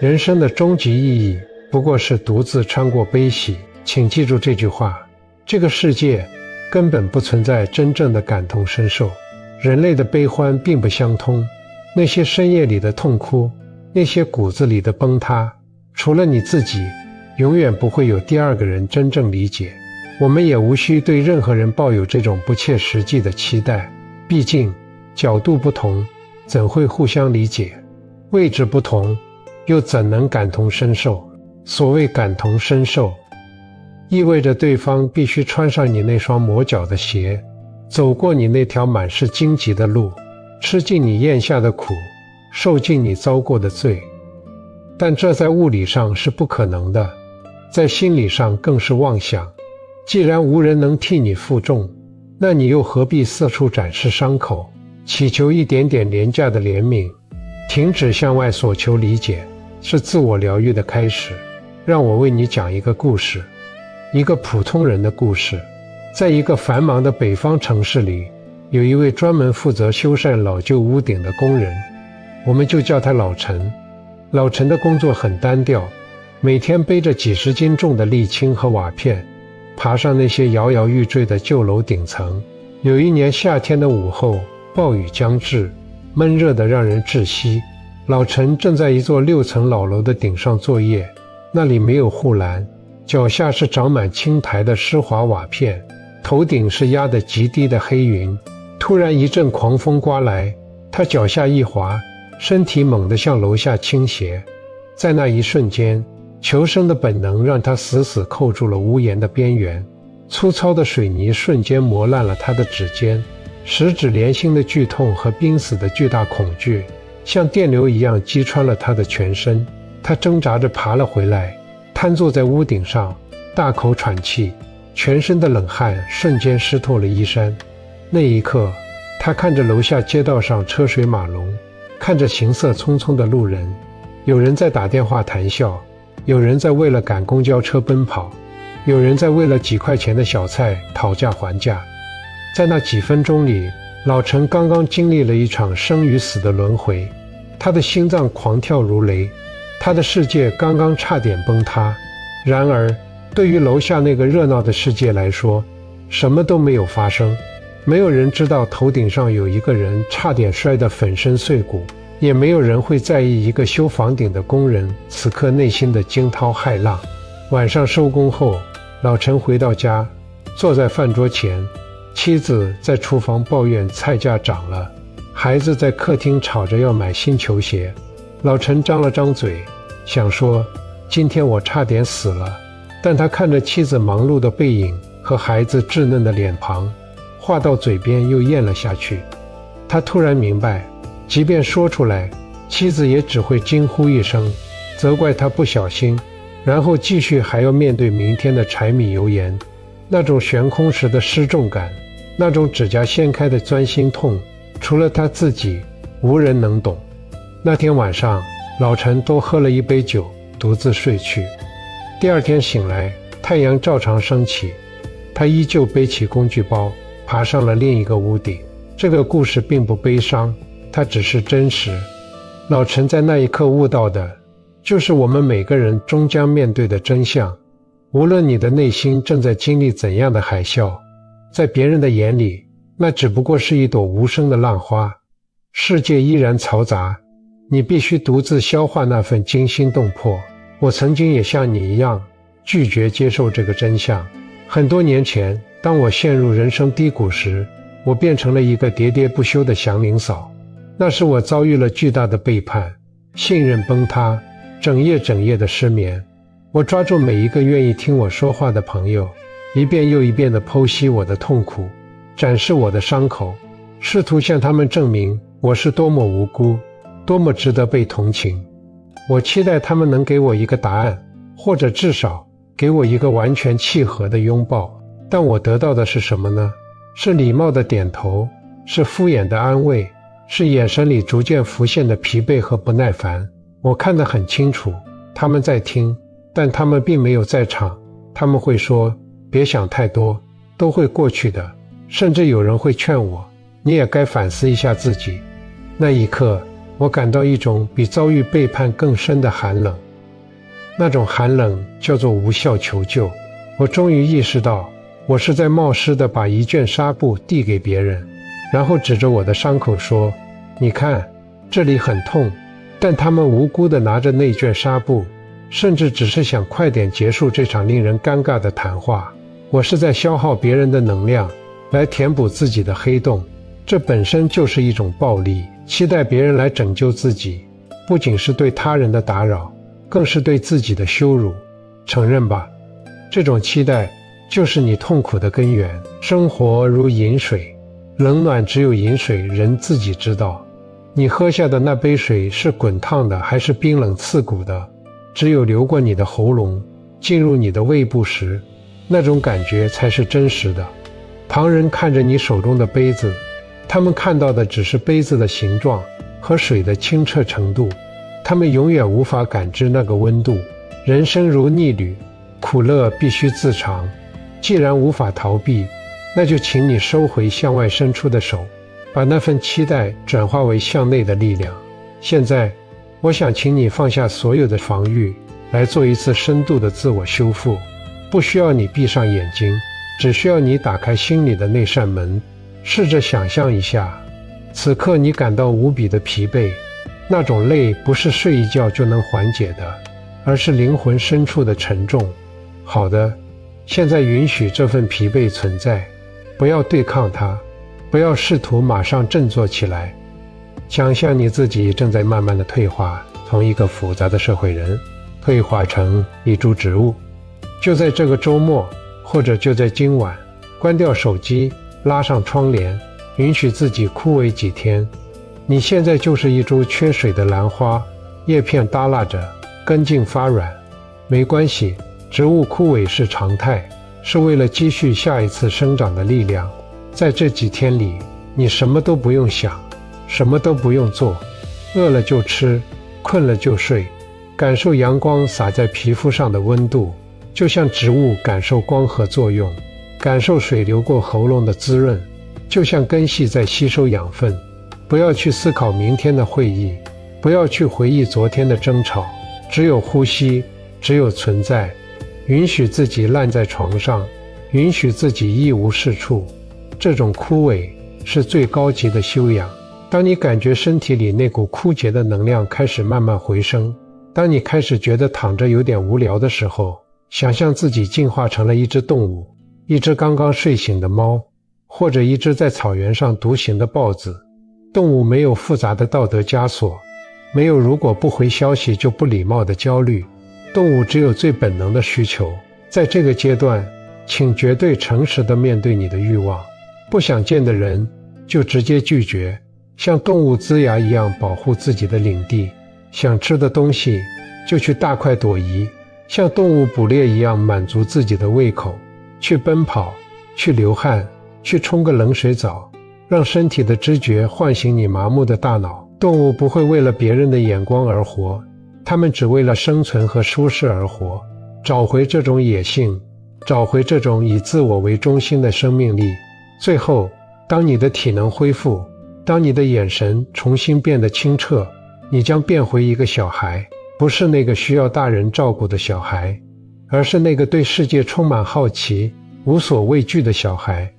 人生的终极意义不过是独自穿过悲喜。请记住这句话，这个世界根本不存在真正的感同身受，人类的悲欢并不相通，那些深夜里的痛哭，那些骨子里的崩塌，除了你自己，永远不会有第二个人真正理解。我们也无需对任何人抱有这种不切实际的期待，毕竟角度不同，怎会互相理解？位置不同，又怎能感同身受？所谓感同身受，意味着对方必须穿上你那双磨脚的鞋，走过你那条满是荆棘的路，吃尽你咽下的苦，受尽你遭过的罪。但这在物理上是不可能的，在心理上更是妄想。既然无人能替你负重，那你又何必四处展示伤口，祈求一点点廉价的怜悯？停止向外索求理解，是自我疗愈的开始。让我为你讲一个故事，一个普通人的故事。在一个繁忙的北方城市里，有一位专门负责修缮老旧屋顶的工人，我们就叫他老陈。老陈的工作很单调，每天背着几十斤重的沥青和瓦片，爬上那些摇摇欲坠的旧楼顶层。有一年夏天的午后，暴雨将至，闷热得让人窒息。老陈正在一座6层老楼的顶上作业，那里没有护栏，脚下是长满青苔的湿滑瓦片，头顶是压得极低的黑云。突然一阵狂风刮来，他脚下一滑，身体猛地向楼下倾斜。在那一瞬间，求生的本能让他死死扣住了屋檐的边缘，粗糙的水泥瞬间磨烂了他的指尖，十指连心的剧痛和濒死的巨大恐惧像电流一样击穿了他的全身。他挣扎着爬了回来，瘫坐在屋顶上，大口喘气，全身的冷汗瞬间湿透了衣衫。那一刻，他看着楼下街道上车水马龙，看着行色匆匆的路人，有人在打电话谈笑，有人在为了赶公交车奔跑，有人在为了几块钱的小菜讨价还价。在那几分钟里，老陈刚刚经历了一场生与死的轮回，他的心脏狂跳如雷，他的世界刚刚差点崩塌。然而，对于楼下那个热闹的世界来说，什么都没有发生。没有人知道头顶上有一个人差点摔得粉身碎骨，也没有人会在意一个修房顶的工人此刻内心的惊涛骇浪。晚上收工后，老陈回到家，坐在饭桌前，妻子在厨房抱怨菜价涨了，孩子在客厅吵着要买新球鞋。老陈张了张嘴，想说今天我差点死了，但他看着妻子忙碌的背影和孩子稚嫩的脸庞，话到嘴边又咽了下去。他突然明白，即便说出来，妻子也只会惊呼一声，责怪他不小心，然后继续还要面对明天的柴米油盐。那种悬空时的失重感，那种指甲掀开的钻心痛，除了他自己，无人能懂。那天晚上，老陈多喝了一杯酒，独自睡去。第二天醒来，太阳照常升起，他依旧背起工具包，爬上了另一个屋顶。这个故事并不悲伤，它只是真实。老陈在那一刻悟到的，就是我们每个人终将面对的真相。无论你的内心正在经历怎样的海啸，在别人的眼里，那只不过是一朵无声的浪花。世界依然嘈杂，你必须独自消化那份惊心动魄。我曾经也像你一样，拒绝接受这个真相。很多年前，当我陷入人生低谷时，我变成了一个喋喋不休的祥林嫂。那时我遭遇了巨大的背叛，信任崩塌，整夜的失眠。我抓住每一个愿意听我说话的朋友，一遍又一遍地剖析我的痛苦，展示我的伤口，试图向他们证明我是多么无辜，多么值得被同情。我期待他们能给我一个答案，或者至少给我一个完全契合的拥抱。但我得到的是什么呢？是礼貌的点头，是敷衍的安慰，是眼神里逐渐浮现的疲惫和不耐烦。我看得很清楚，他们在听，但他们并没有在场。他们会说，别想太多，都会过去的。甚至有人会劝我，你也该反思一下自己。那一刻，我感到一种比遭遇背叛更深的寒冷。那种寒冷叫做无效求救。我终于意识到，我是在冒失地把一卷纱布递给别人，然后指着我的伤口说：“你看，这里很痛。”但他们无辜地拿着那卷纱布，甚至只是想快点结束这场令人尴尬的谈话。我是在消耗别人的能量，来填补自己的黑洞。这本身就是一种暴力，期待别人来拯救自己，不仅是对他人的打扰，更是对自己的羞辱。承认吧，这种期待就是你痛苦的根源。生活如饮水，冷暖只有饮水人自己知道。你喝下的那杯水是滚烫的还是冰冷刺骨的，只有流过你的喉咙，进入你的胃部时，那种感觉才是真实的。旁人看着你手中的杯子，他们看到的只是杯子的形状和水的清澈程度，他们永远无法感知那个温度。人生如逆旅，苦乐必须自尝。既然无法逃避，那就请你收回向外伸出的手，把那份期待转化为向内的力量。现在，我想请你放下所有的防御，来做一次深度的自我修复。不需要你闭上眼睛，只需要你打开心里的那扇门，试着想象一下，此刻你感到无比的疲惫，那种累不是睡一觉就能缓解的，而是灵魂深处的沉重。好的，现在允许这份疲惫存在，不要对抗它，不要试图马上振作起来。想象你自己正在慢慢的退化，从一个复杂的社会人退化成一株植物。就在这个周末，或者就在今晚，关掉手机，拉上窗帘，允许自己枯萎几天。你现在就是一株缺水的兰花，叶片耷拉着，根茎发软。没关系，植物枯萎是常态，是为了积蓄下一次生长的力量。在这几天里，你什么都不用想，什么都不用做，饿了就吃，困了就睡，感受阳光洒在皮肤上的温度，就像植物感受光合作用，感受水流过喉咙的滋润，就像根系在吸收养分。不要去思考明天的会议，不要去回忆昨天的争吵，只有呼吸，只有存在。允许自己烂在床上，允许自己一无是处。这种枯萎是最高级的修养。当你感觉身体里那股枯竭的能量开始慢慢回升，当你开始觉得躺着有点无聊的时候，想象自己进化成了一只动物，一只刚刚睡醒的猫，或者一只在草原上独行的豹子。动物没有复杂的道德枷锁，没有如果不回消息就不礼貌的焦虑，动物只有最本能的需求。在这个阶段，请绝对诚实地面对你的欲望，不想见的人就直接拒绝，像动物龇牙一样保护自己的领地，想吃的东西就去大快朵颐，像动物捕猎一样满足自己的胃口，去奔跑，去流汗，去冲个冷水澡，让身体的知觉唤醒你麻木的大脑。动物不会为了别人的眼光而活，它们只为了生存和舒适而活。找回这种野性，找回这种以自我为中心的生命力。最后，当你的体能恢复，当你的眼神重新变得清澈，你将变回一个小孩，不是那个需要大人照顾的小孩，而是那个对世界充满好奇、无所畏惧的小孩。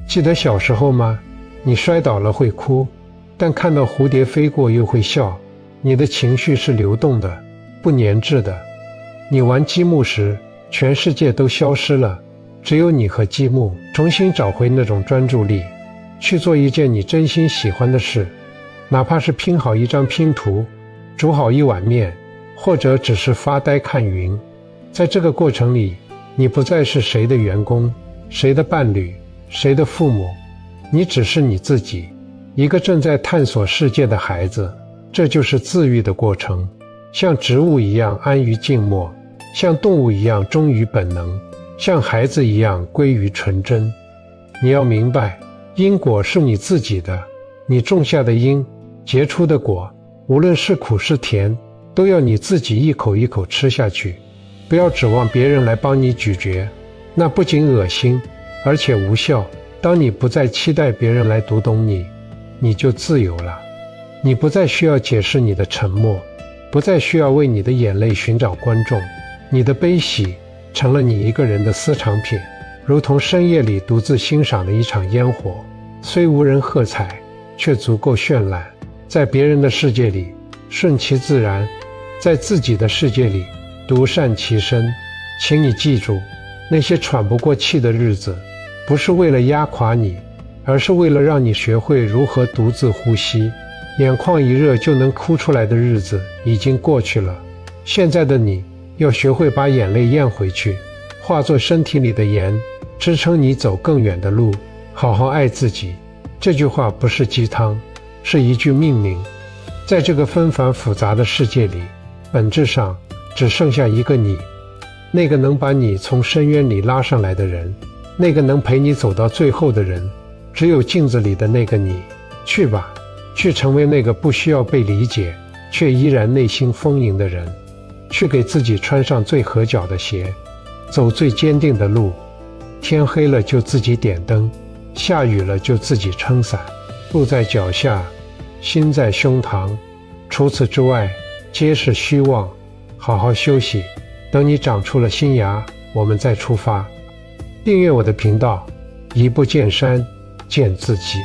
记得小时候吗？你摔倒了会哭，但看到蝴蝶飞过又会笑。你的情绪是流动的，不粘滞的。你玩积木时，全世界都消失了，只有你和积木。重新找回那种专注力，去做一件你真心喜欢的事，哪怕是拼好一张拼图，煮好一碗面，或者只是发呆看云。在这个过程里，你不再是谁的员工，谁的伴侣，谁的父母，你只是你自己，一个正在探索世界的孩子。这就是自愈的过程，像植物一样安于静默，像动物一样忠于本能，像孩子一样归于纯真。你要明白，因果是你自己的，你种下的因，结出的果，无论是苦是甜，都要你自己一口一口吃下去。不要指望别人来帮你咀嚼，那不仅恶心，而且无效。当你不再期待别人来读懂你，你就自由了。你不再需要解释你的沉默，不再需要为你的眼泪寻找观众，你的悲喜成了你一个人的私藏品，如同深夜里独自欣赏的一场烟火，虽无人喝彩，却足够绚烂。在别人的世界里顺其自然，在自己的世界里独善其身。请你记住，那些喘不过气的日子，不是为了压垮你，而是为了让你学会如何独自呼吸。眼眶一热就能哭出来的日子已经过去了，现在的你要学会把眼泪咽回去，化作身体里的盐，支撑你走更远的路。好好爱自己，这句话不是鸡汤，是一句命令。在这个纷繁复杂的世界里，本质上只剩下一个你，那个能把你从深渊里拉上来的人，那个能陪你走到最后的人，只有镜子里的那个你。去吧，去成为那个不需要被理解却依然内心丰盈的人，去给自己穿上最合脚的鞋，走最坚定的路。天黑了就自己点灯，下雨了就自己撑伞。路在脚下，心在胸膛，除此之外皆是虚妄。好好休息，等你长出了新芽，我们再出发。订阅我的频道，一步见山，见自己。